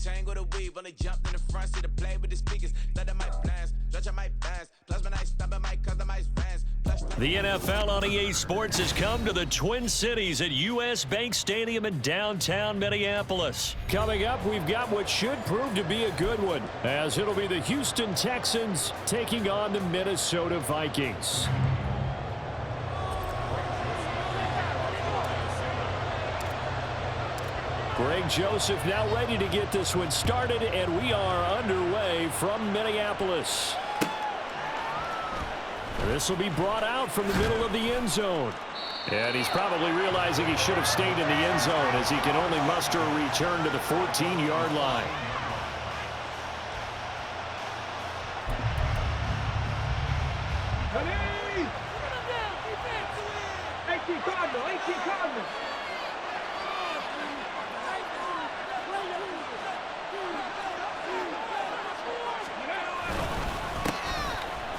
Tangle the weave, only jumped in the front seat to play with the speakers. Let my plans, stretch my bands. Plus when I stumble, my customize fans. The NFL on EA Sports has come to the Twin Cities at U.S. Bank Stadium in downtown Minneapolis. Coming up, we've got what should prove to be a good one, as it'll be the Houston Texans taking on the Minnesota Vikings. Greg Joseph now ready to get this one started, and we are underway from Minneapolis. This will be brought out from the middle of the end zone. And he's probably realizing he should have stayed in the end zone, as he can only muster a return to the 14-yard line.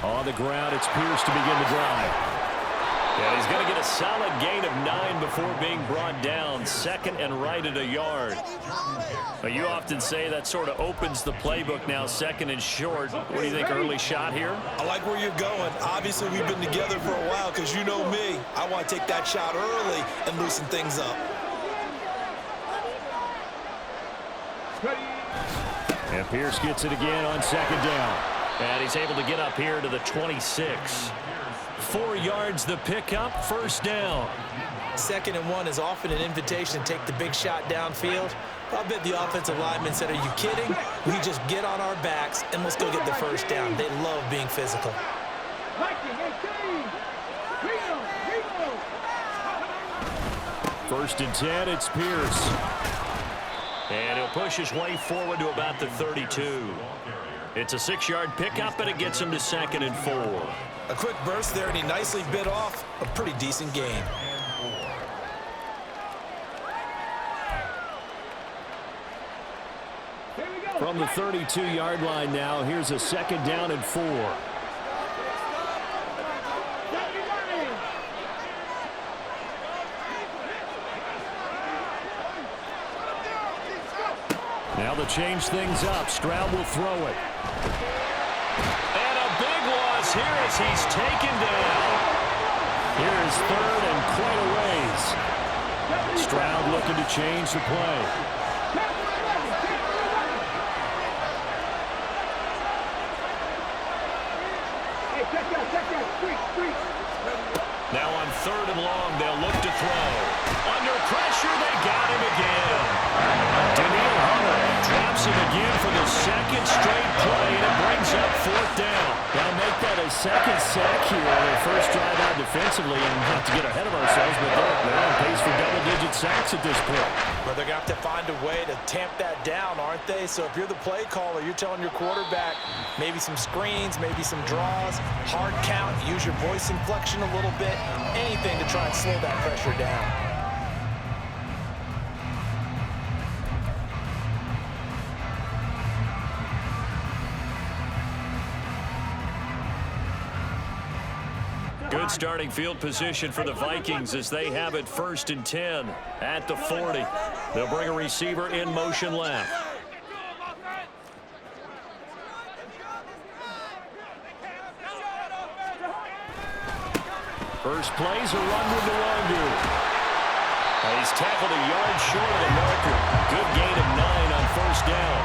On the ground, it's Pierce to begin the drive. And he's going to get a solid gain of 9 before being brought down. Second and right at a yard. But you often say that sort of opens the playbook now, second and short. What do you think, early shot here? I like where you're going. Obviously, we've been together for a while because you know me. I want to take that shot early and loosen things up. And Pierce gets it again on second down. And he's able to get up here to the 26. 4 yards the pickup, first down. 2nd and 1 is often an invitation to take the big shot downfield. I bet the offensive lineman said, are you kidding? We just get on our backs and let's go get the first down. They love being physical. First and 10, it's Pierce. And he'll push his way forward to about the 32. It's a 6-yard pickup, and it gets him to 2nd and 4. A quick burst there, and he nicely bit off a pretty decent gain. From the 32-yard line now, here's a 2nd down and 4. Now to change things up, Stroud will throw it. And a big loss here as he's taken down. Here is 3rd and quite a ways. Stroud looking to change the play. Now on 3rd and long, they'll look to throw. Under pressure, they got him again. Daniil Hunter drops him again for the 2nd straight play, and it brings up 4th down. They'll make that a 2nd sack here on their first drive out defensively, and not to get ahead of ourselves, but they're on pace for double-digit sacks at this point. But they're going to have to find a way to tamp that down, aren't they? So if you're the play caller, you're telling your quarterback maybe some screens, maybe some draws, hard count, use your voice inflection a little bit, anything to try and slow that pressure down. Good starting field position for the Vikings as they have it 1st and 10 at the 40. They'll bring a receiver in motion left. First play's a run with Nwangu. He's tackled a yard short of the marker. Good gain of 9 on 1st down.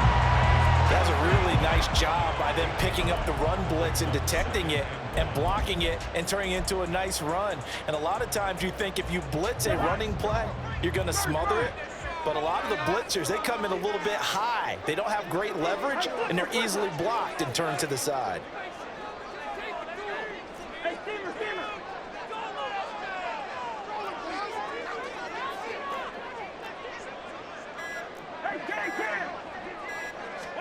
That was a really nice job by them picking up the run blitz and detecting it and blocking it and turning it into a nice run. And a lot of times you think if you blitz a running play, you're going to smother it. But a lot of the blitzers, they come in a little bit high. They don't have great leverage, and they're easily blocked and turned to the side.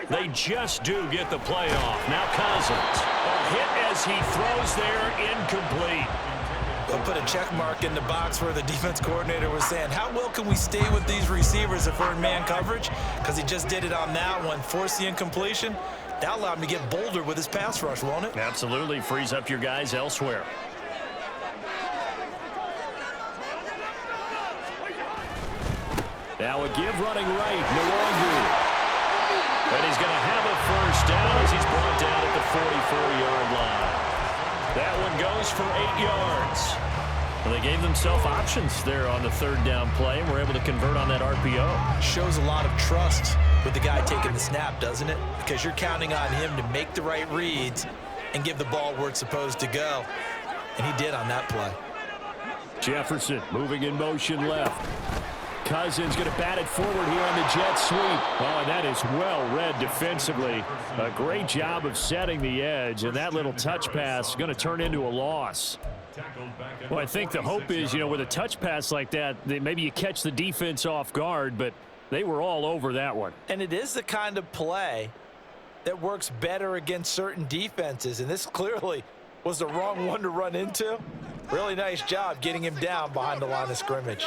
They just do get the play off. Now Cousins. A hit as he throws there, incomplete. They'll put a check mark in the box where the defense coordinator was saying, how well can we stay with these receivers if we're in man coverage? Because he just did it on that one, forced the incompletion. That allowed him to get bolder with his pass rush, won't it? Absolutely. Frees up your guys elsewhere. Now a give running right. Nwangu. 44-yard line. That one goes for 8 yards. Well, they gave themselves options there on the third down play and were able to convert on that RPO. Shows a lot of trust with the guy taking the snap, doesn't it? Because you're counting on him to make the right reads and give the ball where it's supposed to go. And he did on that play. Jefferson moving in motion left. Cousins going to bat it forward here on the jet sweep. Oh, and that is well read defensively. A great job of setting the edge, and that little touch pass going to turn into a loss. Well, I think the hope is, with a touch pass like that, maybe you catch the defense off guard, but they were all over that one. And it is the kind of play that works better against certain defenses, and this clearly was the wrong one to run into. Really nice job getting him down behind the line of scrimmage.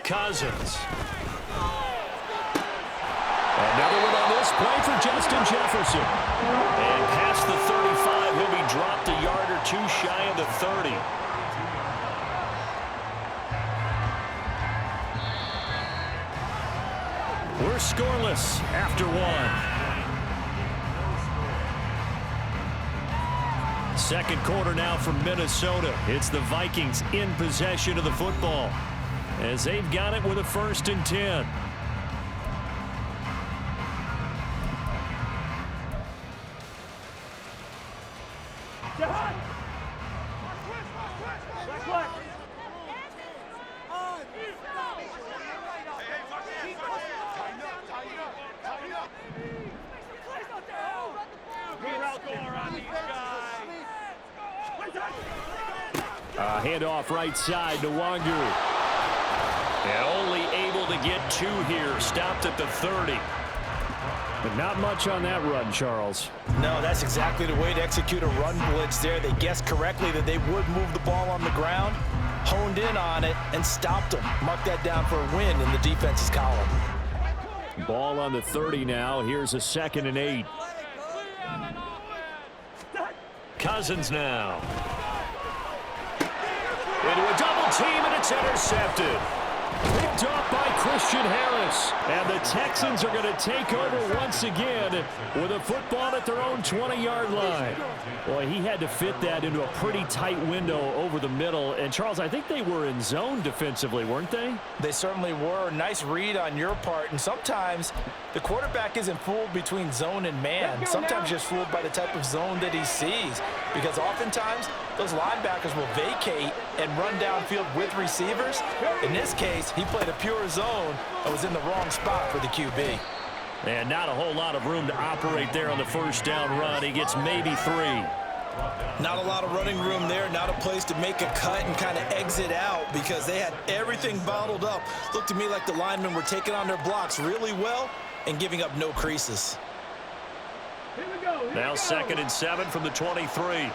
Cousins. Another one on this play for Justin Jefferson. And past the 35, he'll be dropped a yard or two shy of the 30. We're scoreless after one. Second quarter now from Minnesota. It's the Vikings in possession of the football as they've got it with a 1st and 10. Handoff right side to Wangu. And only able to get 2 here. Stopped at the 30. But not much on that run, Charles. No, that's exactly the way to execute a run blitz there. They guessed correctly that they would move the ball on the ground, honed in on it, and stopped them. Mark that down for a win in the defense's column. Ball on the 30 now. Here's a 2nd and 8. Cousins now. Into a double team, and it's intercepted. Picked off by Christian Harris. And the Texans are going to take over once again with a football at their own 20-yard line. Boy, he had to fit that into a pretty tight window over the middle. And, Charles, I think they were in zone defensively, weren't they? They certainly were. Nice read on your part. And sometimes the quarterback isn't fooled between zone and man. Sometimes just fooled by the type of zone that he sees. Because oftentimes those linebackers will vacate and run downfield with receivers. In this case, he played a pure zone and was in the wrong spot for the QB. And not a whole lot of room to operate there on the first down run. He gets maybe 3. Not a lot of running room there, not a place to make a cut and kind of exit out because they had everything bottled up. Looked to me like the linemen were taking on their blocks really well and giving up no creases. Now 2nd and 7 from the 23.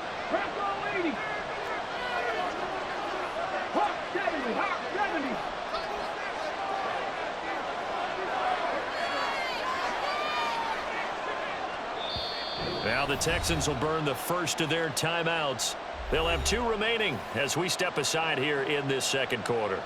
Now the Texans will burn the first of their timeouts. They'll have 2 remaining as we step aside here in this second quarter.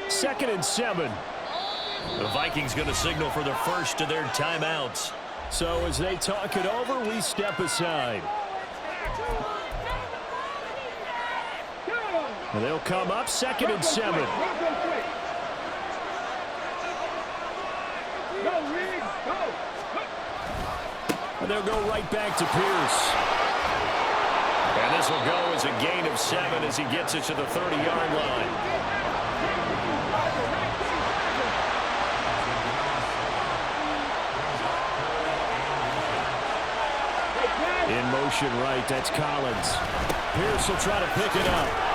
Second and 7. The Vikings going to signal for the first of their timeouts. So as they talk it over, we step aside. And they'll come up 2nd and 7. And they'll go right back to Pierce. And this will go as a gain of 7 as he gets it to the 30-yard line. In motion right, that's Collins. Pierce will try to pick it up.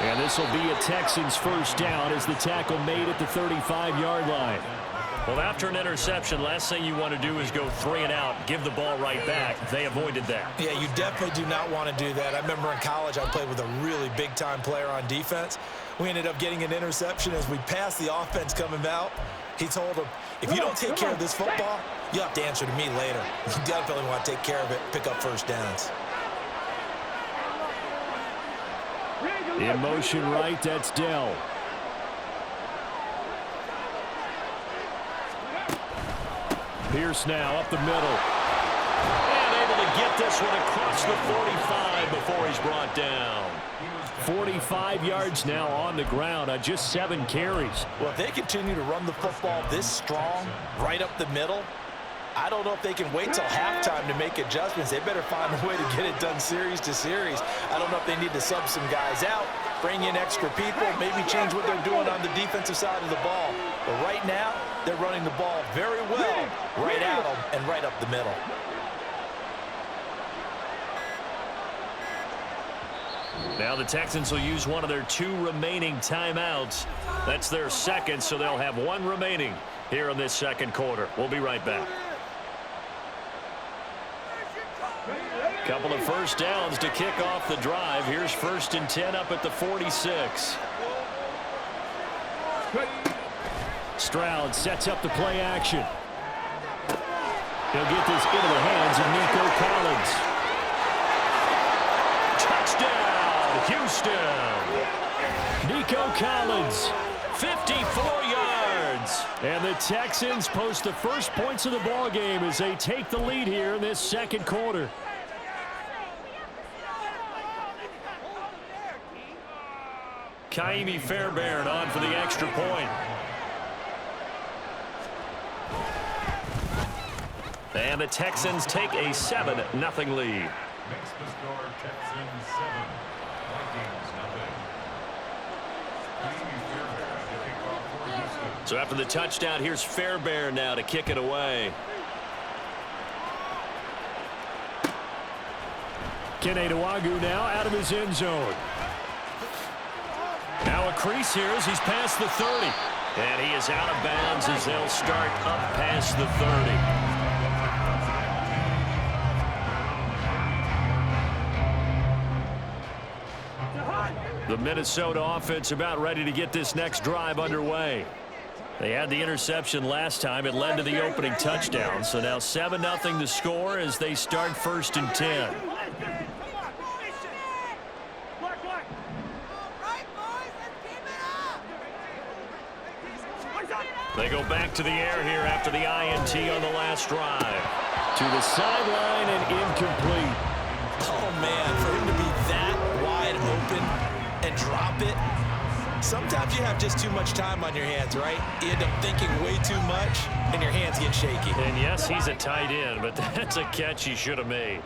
And this will be a Texans first down as the tackle made at the 35-yard line. Well, after an interception, last thing you want to do is go 3 and out, give the ball right back. They avoided that. Yeah, you definitely do not want to do that. I remember in college I played with a really big-time player on defense. We ended up getting an interception as we passed the offense coming out. He told him, if you don't take care of this football, you'll have to answer to me later. You definitely want to take care of it, pick up first downs. In motion right, that's Dell. Pierce now up the middle. And able to get this one across the 45 before he's brought down. 45 yards now on the ground on just 7 carries. Well, if they continue to run the football this strong, right up the middle, I don't know if they can wait till halftime to make adjustments. They better find a way to get it done series to series. I don't know if they need to sub some guys out, bring in extra people, maybe change what they're doing on the defensive side of the ball. But right now, they're running the ball very well right at them and right up the middle. Now the Texans will use one of their 2 remaining timeouts. That's their second, so they'll have 1 remaining here in this second quarter. We'll be right back. Couple of first downs to kick off the drive. Here's 1st and 10 up at the 46. Stroud sets up the play action. He'll get this into the hands of Nico Collins. Touchdown, Houston. Nico Collins, 54 yards. And the Texans post the first points of the ball game as they take the lead here in this second quarter. Kaimi Fairbairn on for the extra point. And the Texans take a 7-0 lead. Makes the score Texans 7, Vikings nothing. So after the touchdown, here's Fairbairn now to kick it away. Kene Nwangwu now out of his end zone. Now a crease here as he's past the 30. And he is out of bounds as they'll start up past the 30. The Minnesota offense about ready to get this next drive underway. They had the interception last time. It led to the opening touchdown. So now 7-0 to score as they start 1st and 10. They go back to the air here after the INT on the last drive. To the sideline and incomplete. Oh, man, for him to be that wide open and drop it. Sometimes you have just too much time on your hands, right? You end up thinking way too much, and your hands get shaky. And yes, he's a tight end, but that's a catch he should have made.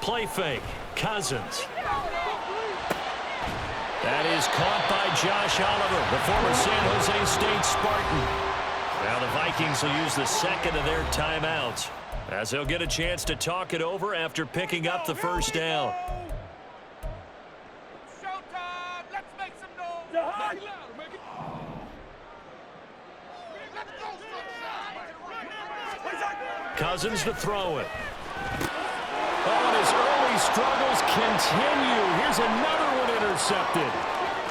Play fake. Cousins. That is caught by Josh Oliver, the former San Jose State Spartan. Now the Vikings will use the second of their timeouts as they'll get a chance to talk it over after picking up the first down. Showtime! Let's make some noise! Cousins to throw it. Oh, and his early struggles continue. Here's another one intercepted.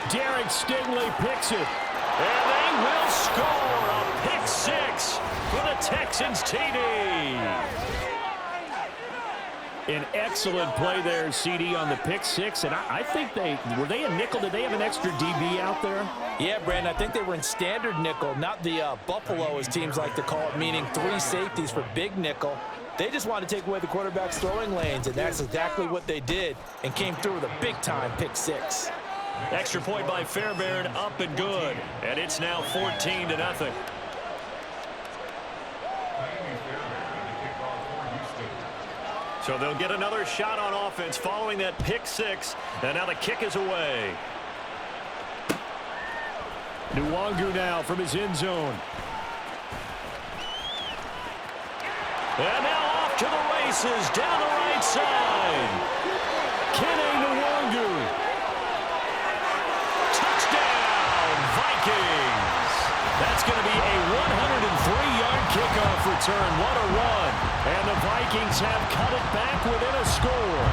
Derek Stingley picks it. And they will score a pick 6 for the Texans TD. An excellent play there, CD, on the pick 6. And I think were they a nickel? Did they have an extra DB out there? Yeah, Brandon, I think they were in standard nickel, not the Buffalo, as teams like to call it, meaning 3 safeties for big nickel. They just wanted to take away the quarterback's throwing lanes, and that's exactly what they did, and came through with a big-time pick 6. Extra point by Fairbairn, up and good. And it's now 14-0. So they'll get another shot on offense following that pick 6, and now the kick is away. Nwangwu now from his end zone. And now off to the races down the right side. Kene Nwangwu. Touchdown, Vikings. That's going to be a 103-yard kickoff return. What a run. And the Vikings have cut it back within a score.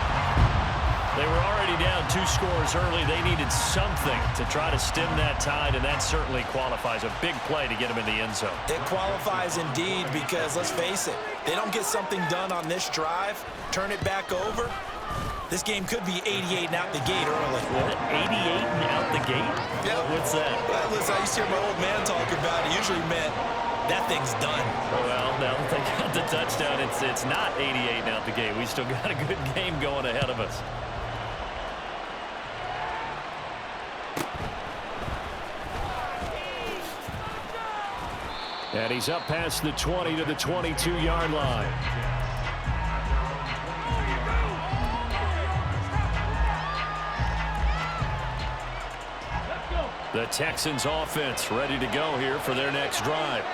they were already down 2 scores early. They needed something to try to stem that tide, and that certainly qualifies. A big play to get them in the end zone. It qualifies indeed because, let's face it, they don't get something done on this drive, turn it back over, this game could be 88 and out the gate early. What, 88 and out the gate? Yep. What's that? Well, listen, I used to hear my old man talk about it. Usually meant that thing's done. Well, now that they got the touchdown, it's not 88 and out the gate. We still got a good game going ahead of us. And he's up past the 20 to the 22-yard line. The Texans offense ready to go here for their next drive.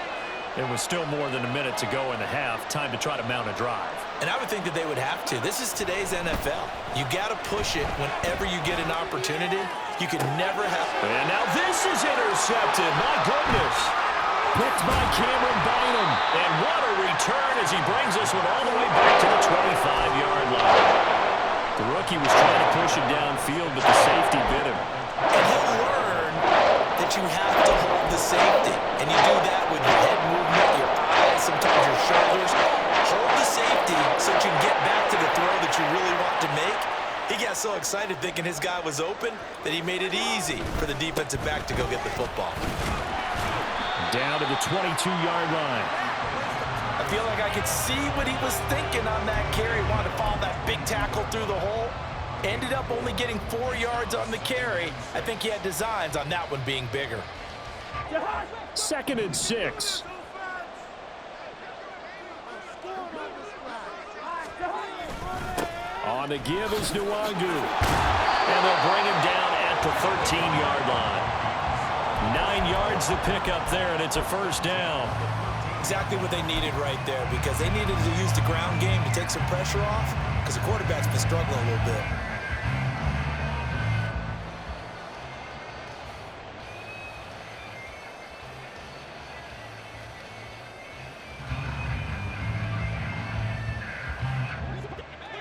It was still more than a minute to go in the half. Time to try to mount a drive. And I would think that they would have to. This is today's NFL. You got to push it whenever you get an opportunity. You can never have. And now this is intercepted. My goodness. Picked by Cameron Bynum. And what a return as he brings us one all the way back to the 25-yard line. The rookie was trying to push it downfield, but the safety bit him. And he'll learn that you have to hold the safety. And you do that with your head movement, your eyes, sometimes your shoulders. Hold the safety so that you can get back to the throw that you really want to make. He got so excited thinking his guy was open that he made it easy for the defensive back to go get the football. Down to the 22-yard line. I feel like I could see what he was thinking on that carry. Wanted to follow that big tackle through the hole. Ended up only getting 4 yards on the carry. I think he had designs on that one being bigger. 2nd and 6. On the give is Nwangu. And they'll bring him down at the 13-yard line. 9 yards to pick up there, and it's a first down. Exactly what they needed right there, because they needed to use the ground game to take some pressure off, because the quarterback's been struggling a little bit.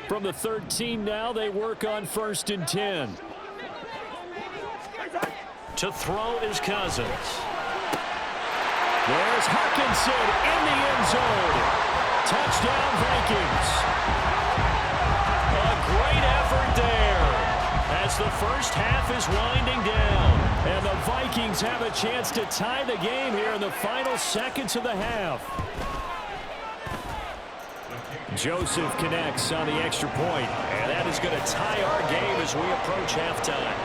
From the 13 now, they work on 1st and 10. To throw is Cousins. There's Hawkinson in the end zone. Touchdown, Vikings. A great effort there as the first half is winding down. And the Vikings have a chance to tie the game here in the final seconds of the half. Joseph connects on the extra point, and that is going to tie our game as we approach halftime.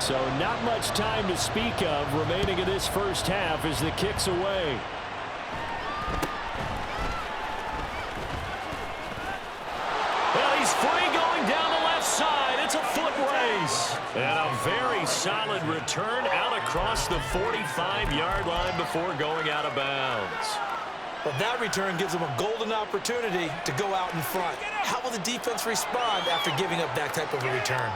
So not much time to speak of remaining in this first half as the kick's away. Well, he's free going down the left side. It's a foot race. And a very solid return out across the 45-yard line before going out of bounds. Well, that return gives them a golden opportunity to go out in front. How will the defense respond after giving up that type of a return?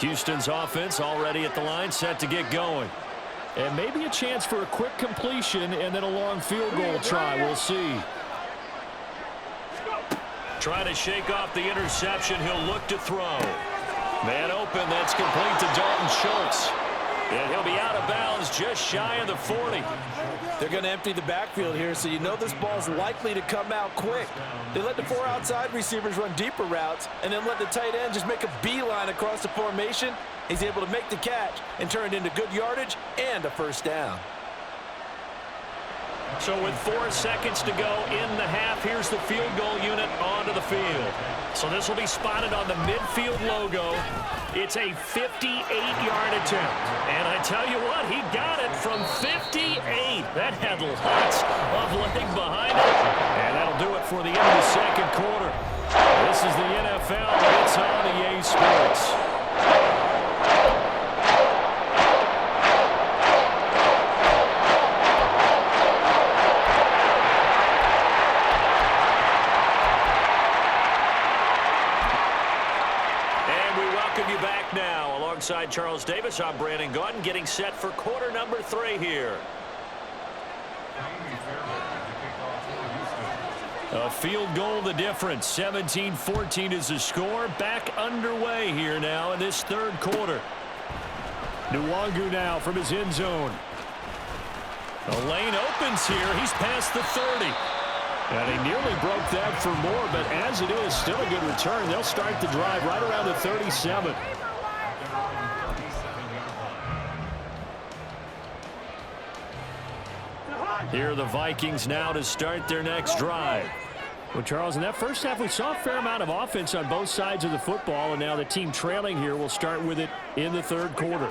Houston's offense already at the line, set to get going. And maybe a chance for a quick completion and then a long field goal try. We'll see. Trying to shake off the interception. He'll look to throw. Man open. That's complete to Dalton Schultz. And he'll be out of bounds just shy of the 40. They're going to empty the backfield here, so you know this ball's likely to come out quick. They let the 4 outside receivers run deeper routes and then let the tight end just make a beeline across the formation. He's able to make the catch and turn it into good yardage and a first down. So with 4 seconds to go in the half, here's the field goal unit onto the field. So this will be spotted on the midfield logo. It's a 58-yard attempt. And I tell you what, he got it from 58. That had lots of leg behind it. And that'll do it for the end of the second quarter. This is the NFL. It's on EA Sports. Alongside Charles Davis, I'm Brandon Gaudin, getting set for quarter number 3 here. A field goal the difference. 17-14 is the score. Back underway here now in this third quarter. Nwangu now from his end zone. The lane opens here. He's past the 30. And he nearly broke that for more, but as it is, still a good return. They'll start the drive right around the 37. Here are the Vikings now to start their next drive. Well, Charles, in that first half, we saw a fair amount of offense on both sides of the football, and now the team trailing here will start with it in the third quarter.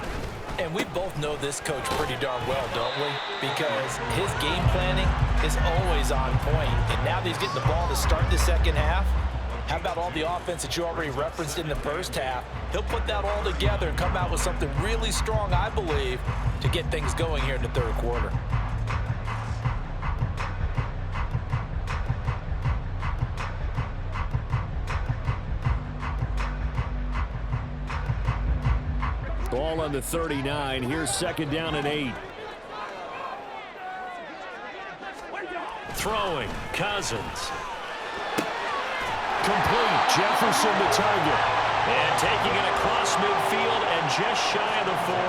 And we both know this coach pretty darn well, don't we? Because his game planning is always on point. And now that he's getting the ball to start the second half, how about all the offense that you already referenced in the first half? He'll put that all together and come out with something really strong, I believe, to get things going here in the third quarter. Ball on the 39. Here's second down and 8. Throwing. Cousins. Complete. Jefferson the target. And taking it across midfield and just shy of the 40.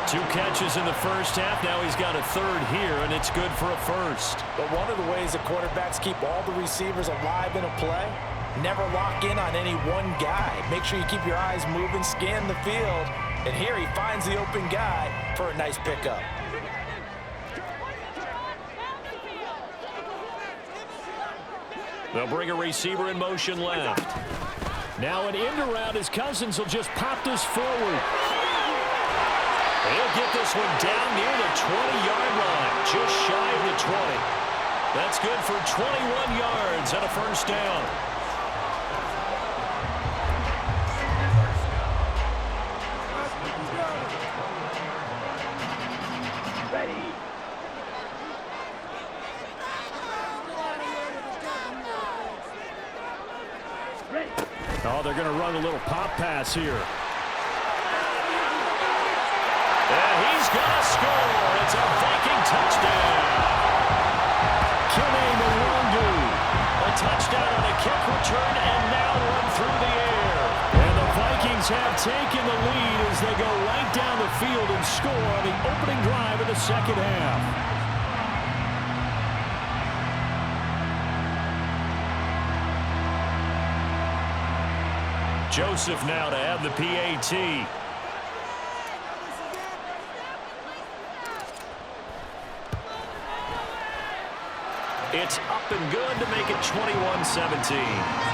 2 catches in the first half. Now he's got a third here, and it's good for a first. But one of the ways that quarterbacks keep all the receivers alive in a play, never lock in on any one guy. Make sure you keep your eyes moving, scan the field. And here he finds the open guy for a nice pickup. They'll bring a receiver in motion left. Now an end around as Cousins will just pop this forward. He'll get this one down near the 20-yard line, just shy of the 20. That's good for 21 yards and a first down. Oh, they're going to run a little pop pass here. And he's going to score. It's a Viking touchdown. Kenny Nwangu. A touchdown on a kick return and now run through the air. And the Vikings have taken the lead as they go right down the field and score on the opening drive of the second half. Joseph now to have the PAT. It's up and good to make it 21-17.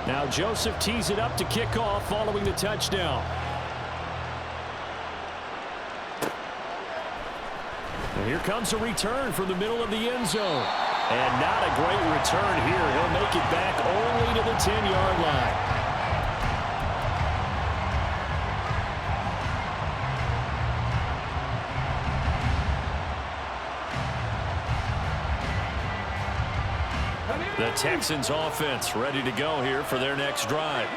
Now Joseph tees it up to kick off following the touchdown. And here comes a return from the middle of the end zone. And not a great return here. He'll make it back only to the 10-yard line. The Texans offense ready to go here for their next drive.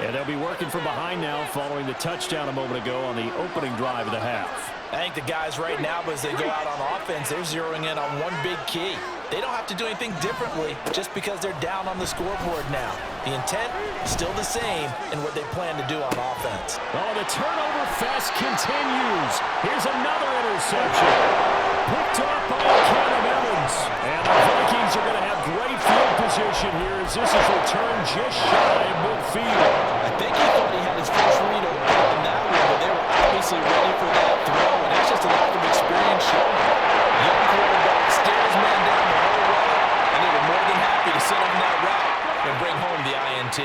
And they'll be working from behind now following the touchdown a moment ago on the opening drive of the half. I think the guys right now, as they go out on offense, they're zeroing in on one big key. They don't have to do anything differently just because they're down on the scoreboard now. The intent still the same in what they plan to do on offense. Oh, the turnover fest continues. Here's another interception. Picked off by Cam Evans. And the Vikings are going to have great field position here as this is returned just shy of midfield. I think he thought he had his first read open on that one, but they were obviously ready for that throw, and that's just a lack of experience showing. Young quarterback stares man down the whole way, and they were more than happy to sit on that route and bring home the INT.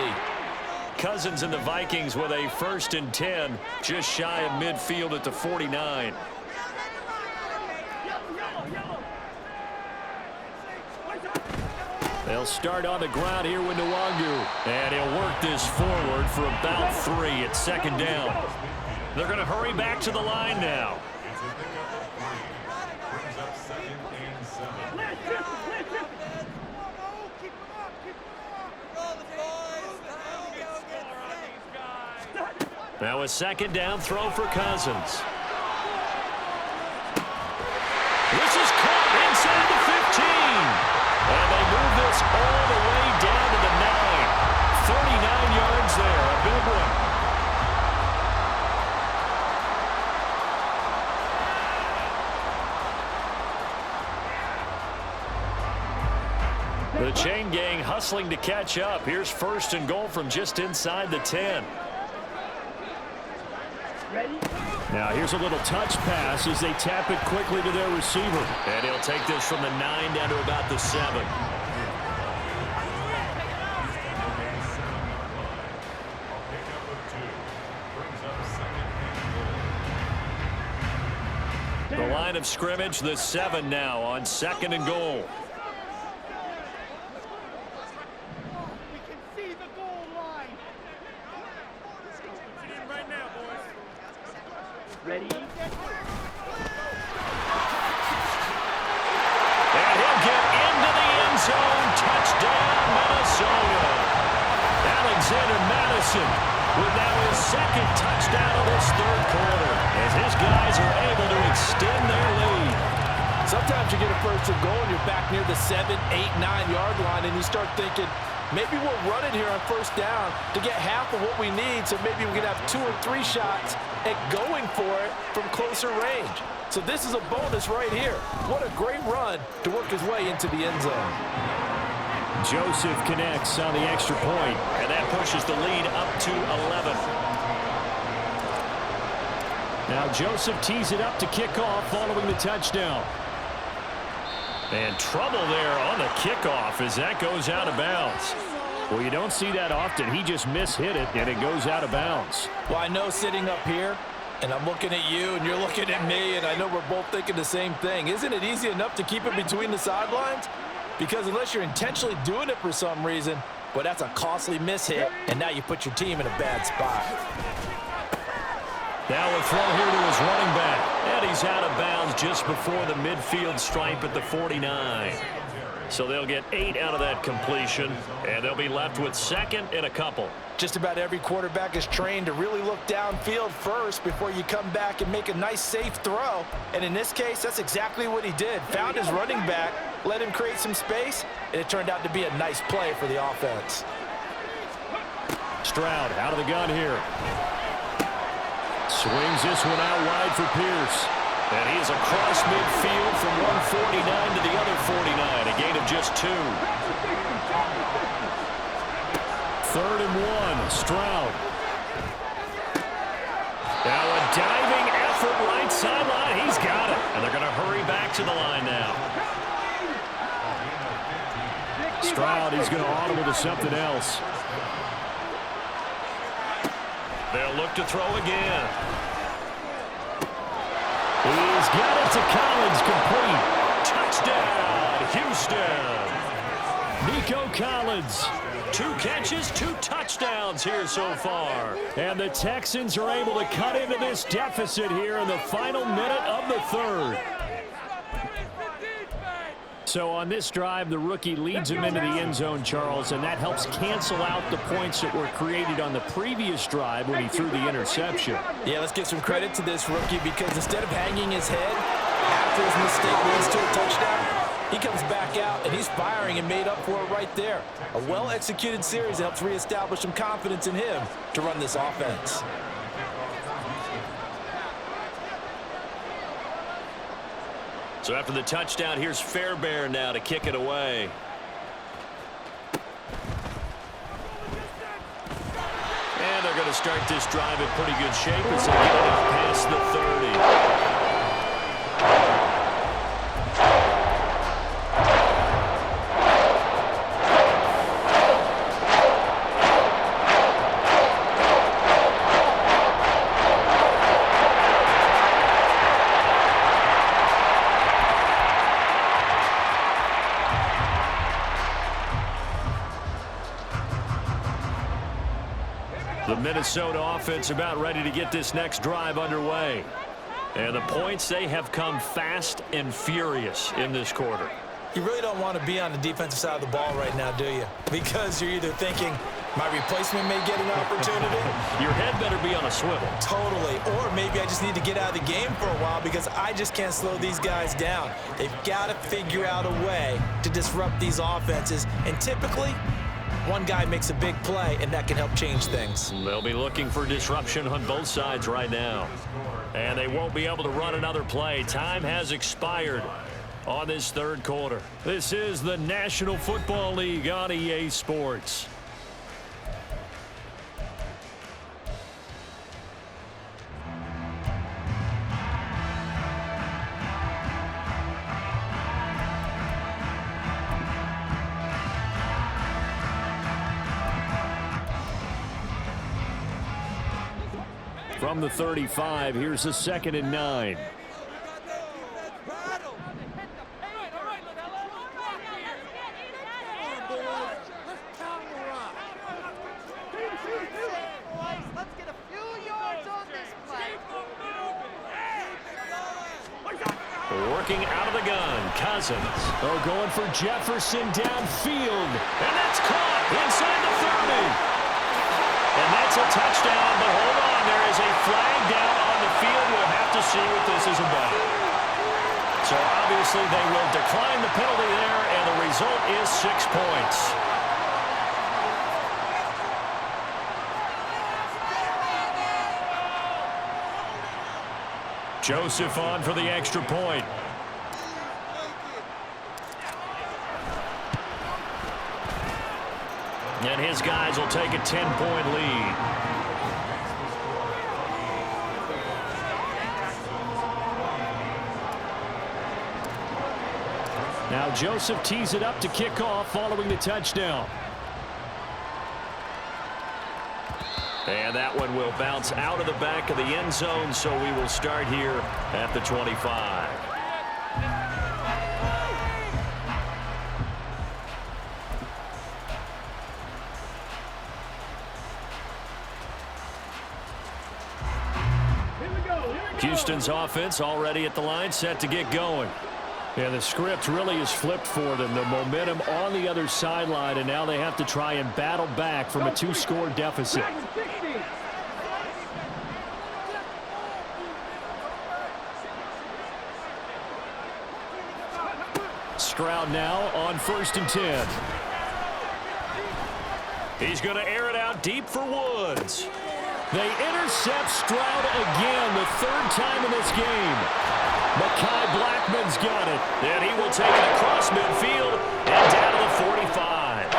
Cousins and the Vikings with a 1st and 10, just shy of midfield at the 49. They'll start on the ground here with Nwangu. And he'll work this forward for about 3 at second down. They're going to hurry back to the line now. It's a pickup of 3. Brings up 2nd and 7. Now a second down throw for Cousins. This is caught inside the 15. And they move this all the way down to the 9. 39 yards there. A big one. The chain gang hustling to catch up. Here's 1st and goal from just inside the 10. Now here's a little touch pass as they tap it quickly to their receiver. And he'll take this from the 9 down to about the 7. The line of scrimmage, the 7 now on 2nd and goal. Ready? And he'll get into the end zone. Touchdown, Minnesota. Alexander Madison with now his 2nd touchdown of this 3rd quarter as his guys are able to extend their lead. Sometimes you get a 1st and goal and you're back near the 7, 8, 9-yard line and you start thinking, maybe we'll run it here on 1st down to get half of what we need, so maybe we can have 2 or 3 shots at going for it from closer range. So this is a bonus right here. What a great run to work his way into the end zone. Joseph connects on the extra point, and that pushes the lead up to 11. Now Joseph tees it up to kick off following the touchdown. And trouble there on the kickoff as that goes out of bounds. Well, you don't see that often. He just mishit it, and it goes out of bounds. Well, I know sitting up here, and I'm looking at you, and you're looking at me, and I know we're both thinking the same thing. Isn't it easy enough to keep it between the sidelines? Because unless you're intentionally doing it for some reason, well, that's a costly mishit, and now you put your team in a bad spot. Now a throw here to his running back, and he's out of bounds just before the midfield stripe at the 49. So they'll get 8 out of that completion, and they'll be left with 2nd and a couple. Just about every quarterback is trained to really look downfield first before you come back and make a nice, safe throw. And in this case, that's exactly what he did. Found his running back, let him create some space, and it turned out to be a nice play for the offense. Stroud out of the gun here. Swings this one out wide for Pierce. And he is across midfield from 149 to the other 49, a gain of just 2. 3rd and 1, Stroud. Now a diving effort right sideline. He's got it. And they're going to hurry back to the line now. Stroud, he's going to audible to something else. They'll look to throw again. He's got it to Collins, complete. Touchdown, Houston. Nico Collins, 2 catches, 2 touchdowns here so far. And the Texans are able to cut into this deficit here in the final minute of the 3rd. So on this drive, the rookie leads him into the end zone, Charles, and that helps cancel out the points that were created on the previous drive when he threw the interception. Yeah, let's give some credit to this rookie because instead of hanging his head after his mistake leads to a touchdown, he comes back out and he's firing and made up for it right there. A well-executed series that helps reestablish some confidence in him to run this offense. So after the touchdown, here's Fairbairn now to kick it away. And they're going to start this drive in pretty good shape as they get it past the 30. The Minnesota offense about ready to get this next drive underway. And the points, they have come fast and furious in this quarter. You really don't want to be on the defensive side of the ball right now, do you? Because you're either thinking, my replacement may get an opportunity. Your head better be on a swivel. Totally. Or maybe I just need to get out of the game for a while because I just can't slow these guys down. They've got to figure out a way to disrupt these offenses. And typically, one guy makes a big play, and that can help change things. They'll be looking for disruption on both sides right now. And they won't be able to run another play. Time has expired on this third quarter. This is the National Football League on EA Sports. From the 35, here's the 2nd and 9. Working out of the gun, Cousins. Oh, going for Jefferson downfield. And that's caught inside the 30. And that's a touchdown, but hold on, there is a flag down on the field. We'll have to see what this is about. So obviously they will decline the penalty there, and the result is 6 points. Joseph on for the extra point. And his guys will take a 10-point lead. Now Joseph tees it up to kick off following the touchdown. And that one will bounce out of the back of the end zone, so we will start here at the 25. Houston's offense already at the line, set to get going. And the script really is flipped for them. The momentum on the other sideline, and now they have to try and battle back from a 2-score deficit. Stroud now on 1st and 10. He's going to air it out deep for Woods. They intercept Stroud again, the 3rd time in this game. Mekhi Blackman's got it, and he will take it across midfield and down to the 45.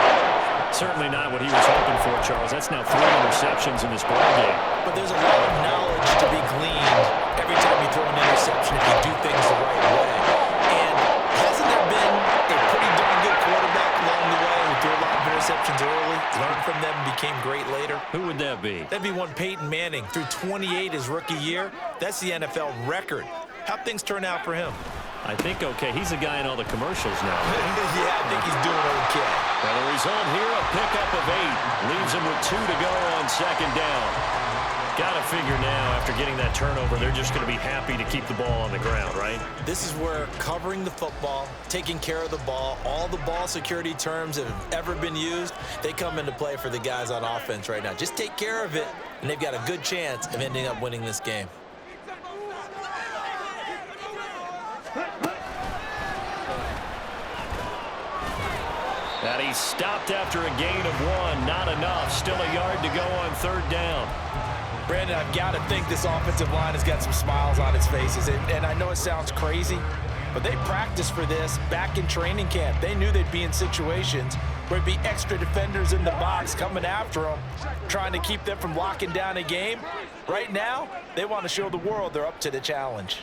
Certainly not what he was hoping for, Charles. That's now 3 interceptions in this ballgame. But there's a lot of knowledge to be gleaned every time you throw an interception if you do things the right way. And hasn't there been a pretty darn good quarterback along the way who threw a lot of interceptions early, learned from them, and became great later? Who would that be? That'd be one Peyton Manning. Threw 28 his rookie year. That's the NFL record. How'd things turn out for him? I think okay. He's the guy in all the commercials now. Yeah, I think he's doing okay. Well, the result here, a pickup of 8. Leaves him with 2 to go on 2nd down. Got to figure now, after getting that turnover, they're just going to be happy to keep the ball on the ground, right? This is where covering the football, taking care of the ball, all the ball security terms that have ever been used, they come into play for the guys on offense right now. Just take care of it, and they've got a good chance of ending up winning this game. And he stopped after a gain of 1. Not enough. Still a yard to go on 3rd down. Brandon, I've got to think this offensive line has got some smiles on its faces. And I know it sounds crazy, but they practiced for this back in training camp. They knew they'd be in situations where there'd be extra defenders in the box coming after them, trying to keep them from locking down a game. Right now, they want to show the world they're up to the challenge.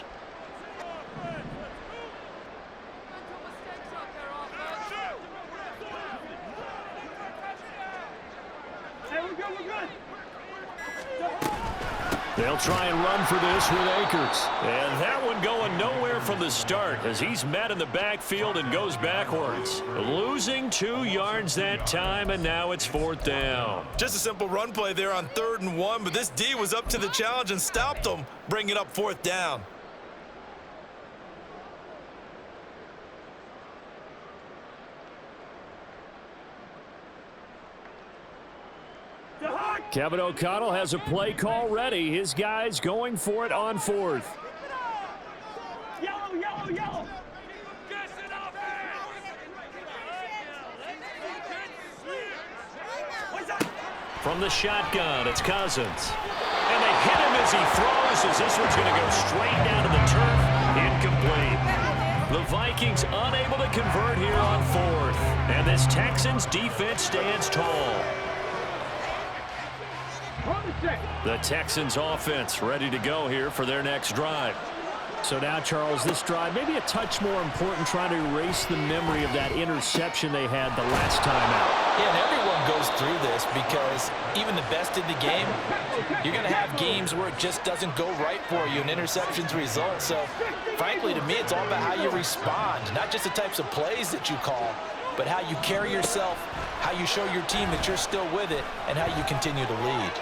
They'll try and run for this with Akers. And that one going nowhere from the start as he's met in the backfield and goes backwards. Losing 2 yards that time, and now it's 4th down. Just a simple run play there on 3rd and 1, but this D was up to the challenge and stopped them, bringing up 4th down. Kevin O'Connell has a play call ready. His guys going for it on 4th. Yellow, yellow, yellow. From the shotgun, it's Cousins. And they hit him as he throws, as this one's going to go straight down to the turf. Incomplete. The Vikings unable to convert here on 4th. And this Texans defense stands tall. The Texans offense ready to go here for their next drive. So now, Charles, this drive maybe a touch more important, trying to erase the memory of that interception they had the last time out. Yeah, and everyone goes through this because even the best in the game, you're going to have games where it just doesn't go right for you and interceptions result. So, frankly, to me, it's all about how you respond, not just the types of plays that you call, but how you carry yourself, how you show your team that you're still with it, and how you continue to lead.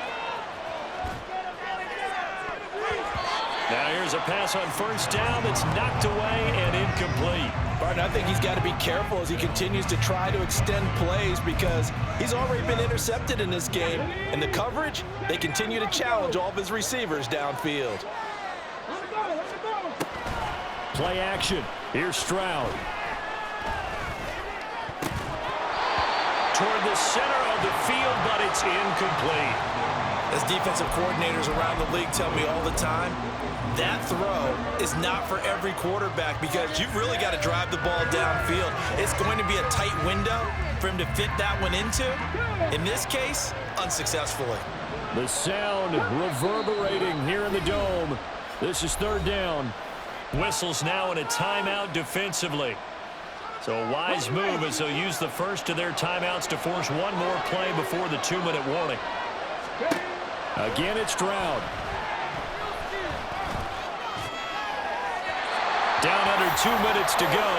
Now here's a pass on 1st down that's knocked away and incomplete. Barton, I think he's got to be careful as he continues to try to extend plays because he's already been intercepted in this game. And the coverage, they continue to challenge all of his receivers downfield. Play action. Here's Stroud. Toward the center of the field, but it's incomplete. As defensive coordinators around the league tell me all the time, that throw is not for every quarterback because you've really got to drive the ball downfield. It's going to be a tight window for him to fit that one into. In this case, unsuccessfully. The sound reverberating here in the dome. This is 3rd down. Whistles now in a timeout defensively. So a wise move as they'll use the first of their timeouts to force one more play before the 2-minute warning. Again, it's Stroud. Down under 2 minutes to go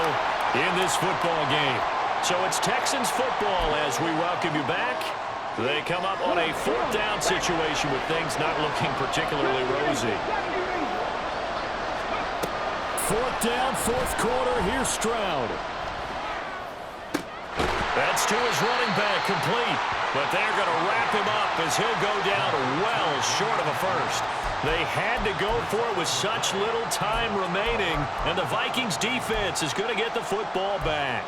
in this football game. So it's Texans football as we welcome you back. They come up on a 4th down situation with things not looking particularly rosy. 4th down, 4th quarter. Here's Stroud. That's to his running back, complete. But they're going to wrap him up as he'll go down well short of a first. They had to go for it with such little time remaining, and the Vikings defense is going to get the football back.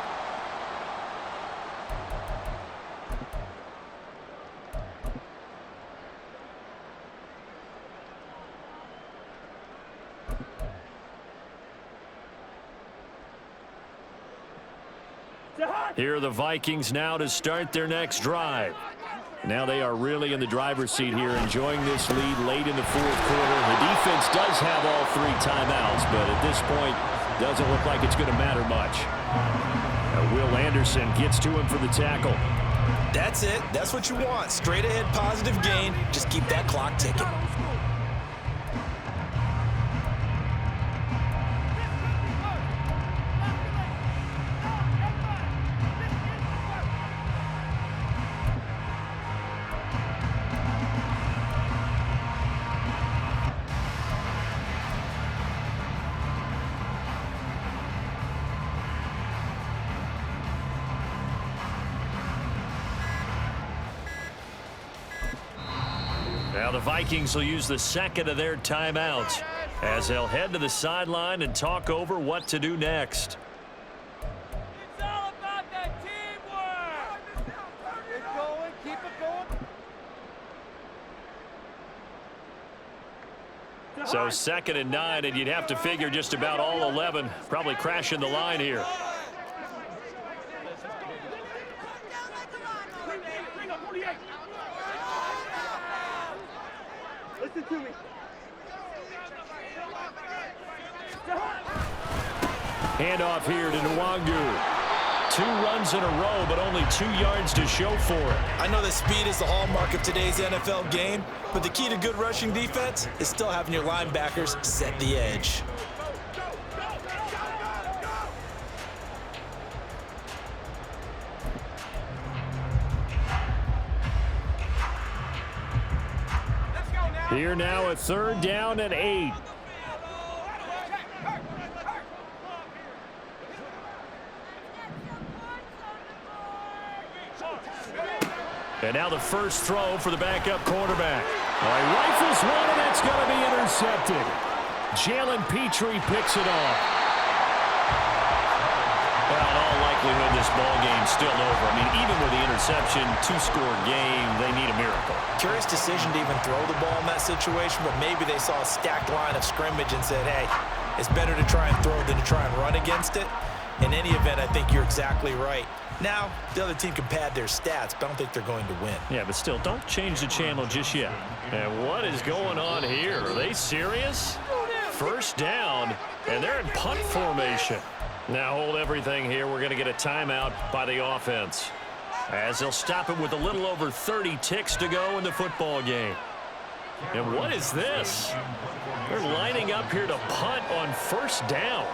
Here are the Vikings now to start their next drive. Now they are really in the driver's seat here, enjoying this lead late in the 4th quarter. The defense does have all 3 timeouts, but at this point, doesn't look like it's going to matter much. Now Will Anderson gets to him for the tackle. That's it. That's what you want. Straight ahead positive gain. Just keep that clock ticking. Now the Vikings will use the second of their timeouts as they'll head to the sideline and talk over what to do next. It's all about that teamwork. Keep it going, keep it going. So 2nd and 9, and you'd have to figure just about all 11 probably crashing the line here. Listen to me. Handoff here to Nwangu. 2 runs in a row, but only 2 yards to show for it. I know that speed is the hallmark of today's NFL game, but the key to good rushing defense is still having your linebackers set the edge. Here now a 3rd down and 8. And now the first throw for the backup quarterback. He rifles one, and that's going to be intercepted. Jalen Petrie picks it off. Well, in all likelihood, this ball game's still over. I mean, even with the interception, 2-score game, they need a miracle. Curious decision to even throw the ball in that situation, but maybe they saw a stacked line of scrimmage and said, hey, it's better to try and throw than to try and run against it. In any event, I think you're exactly right. Now, the other team can pad their stats, but I don't think they're going to win. Yeah, but still, don't change the channel just yet. And what is going on here? Are they serious? First down, and they're in punt formation. Now hold everything here. We're going to get a timeout by the offense, as they'll stop it with a little over 30 ticks to go in the football game. And what is this? They're lining up here to punt on first down.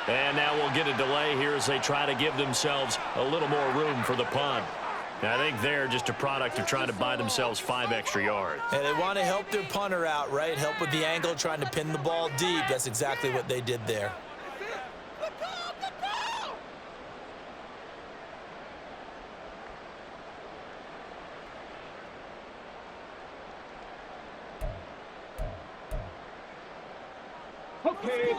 And now we'll get a delay here as they try to give themselves a little more room for the punt. I think they're just a product of trying to buy themselves 5 extra yards. And they want to help their punter out, right? Help with the angle, trying to pin the ball deep. That's exactly what they did there.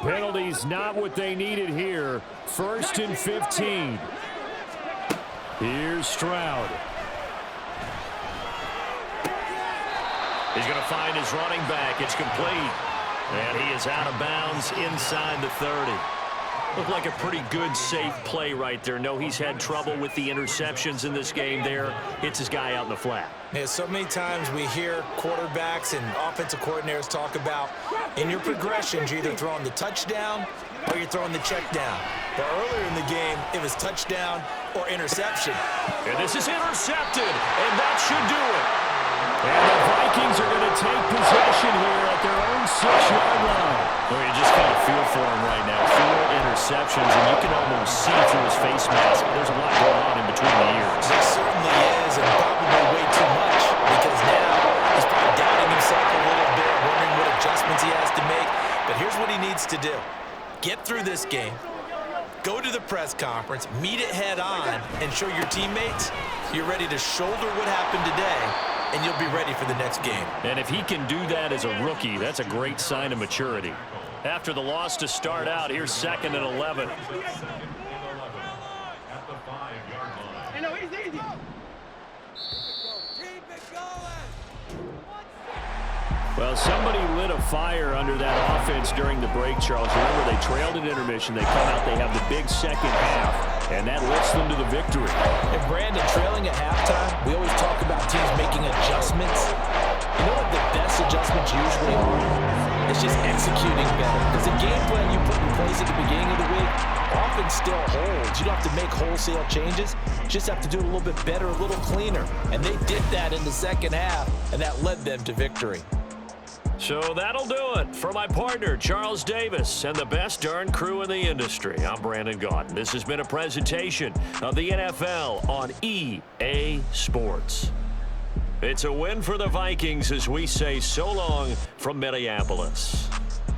Penalties not what they needed here. 1st and 15. Here's Stroud. He's going to find his running back. It's complete. And he is out of bounds inside the 30. Looked like a pretty good, safe play right there. No, he's had trouble with the interceptions in this game there. Hits his guy out in the flat. Yeah, so many times we hear quarterbacks and offensive coordinators talk about in your progressions, you're either throwing the touchdown or you're throwing the check down. But earlier in the game, it was touchdown or interception. And this is intercepted, and that should do it. And the Vikings are going to take possession here at their own 6-yard line. Well, you just kind of feel for him right now. 4 interceptions, and you can almost see through his face mask. There's a lot going on in between the ears. There certainly is, and probably way too much, because now he's probably doubting himself a little bit, wondering what adjustments he has to make. But here's what he needs to do. Get through this game, go to the press conference, meet it head on, and show your teammates you're ready to shoulder what happened today, and you'll be ready for the next game. And if he can do that as a rookie, that's a great sign of maturity. After the loss to start out, here's 2nd and 11. At the 5-yard line. I know, easy. Keep it going. Well, somebody lit a fire under that offense during the break, Charles. Remember, they trailed at intermission. They come out, they have the big second half, and that lifts them to the victory. And Brandon, trailing at halftime, we always talk about teams making adjustments. You know what the best adjustments usually are? It's just executing better. Because the game plan you put in place at the beginning of the week often still holds. You don't have to make wholesale changes. You just have to do it a little bit better, a little cleaner. And they did that in the second half, and that led them to victory. So that'll do it for my partner, Charles Davis, and the best darn crew in the industry. I'm Brandon Gaudin. This has been a presentation of the NFL on EA Sports. It's a win for the Vikings as we say so long from Minneapolis.